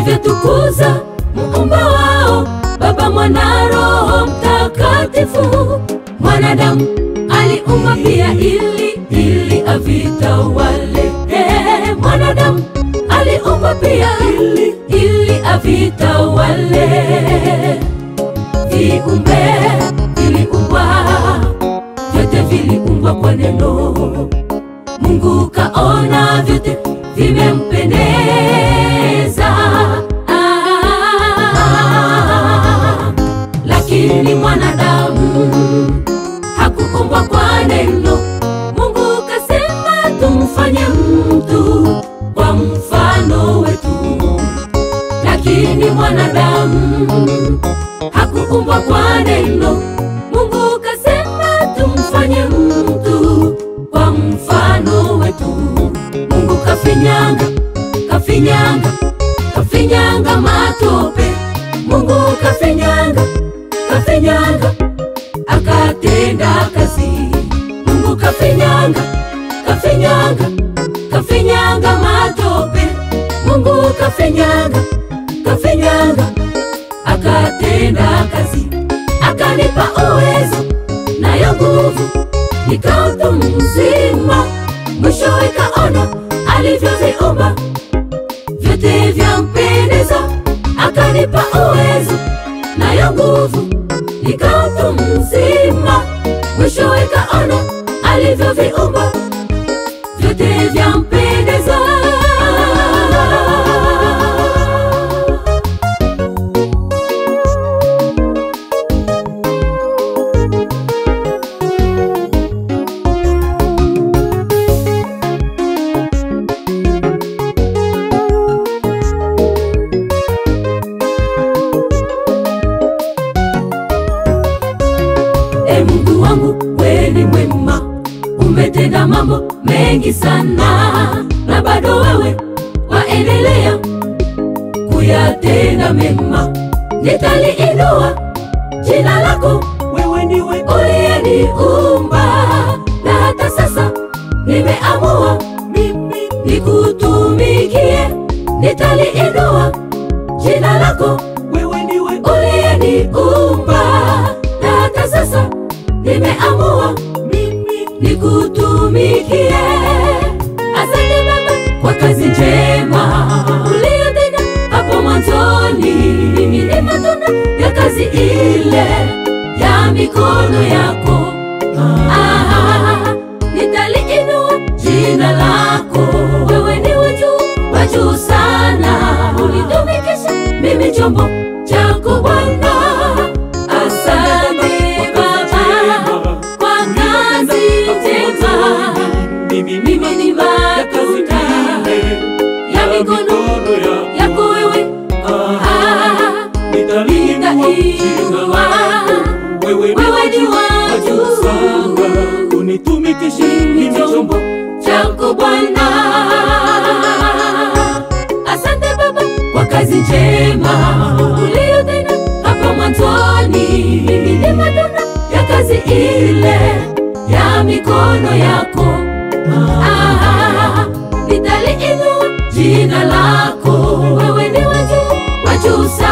walivyotukuza Muumba wao, Baba, Mwana, Roho Mtakatifu. Mwanadamu aliumbwa pia ili avitawale. Mwanadamu aliumbwa pia ili avitawale. Viumbe viliumbwa, vyote viliumbwa kwa neno. Mungu kaona vyote vimempendeza. Lakini mwanadamu hakuumbwa kwa neno. Mungu kasema tumfanye mtu kwa mfano wetu. Lakini mwanadamu hakuumbwa kwa neno. Mungu kasema tumfanye mtu kwa mfano wetu. Mungu kafinyanga matope. Mungu kafinyanga akatenda kazi. Mungu kafinyanga matope. Mungu kafinyanga akatenda kazi. Akanipa uwezo nayo nguvu, nikawa mtu mzima. Mwishowe kaona alivyoviumba vyote vyampendeza. Akanipa uwezo nayo nguvu, nikawa mtu mzima. Mwishowe kaona alivyoviumba vyote vyampendeza. Mungu wangu, wewe ni mwema, umetenda mambo mengi sana, na bado wewe waendelea kuyatenda mema. Nitaliinua jina lako, wewe ndiwe uliyeniumba, na hata sasa nimeamua mimi nikutumikie. Nitaliinua jina lako, wewe ndiwe uliyeniumba, na hata sasa nimeamua mimi nikutumikie. Asante Baba kwa kazi njema uliyotenda hapo mwanzoni. Mimi ni matunda ya kazi ile ya mikono yako. Nitaliinua jina lako, wewe ni wa juu sana. Unitumikisha mimi chombo chako Bwana. Asante Baba kwa kazi njema. Mimi ni matunda ya mikono yako wewe. Nitaliinua wewe ni wa juu sana. Unitumikishe mimi chombo chako Bwana. Asante Baba kwa kazi njema uliyotenda hapo mwanzoni. Mimi ni matunda ya kazi ile ya mikono yako. Nitaliinua jina lako, wewe ni wa juu sana.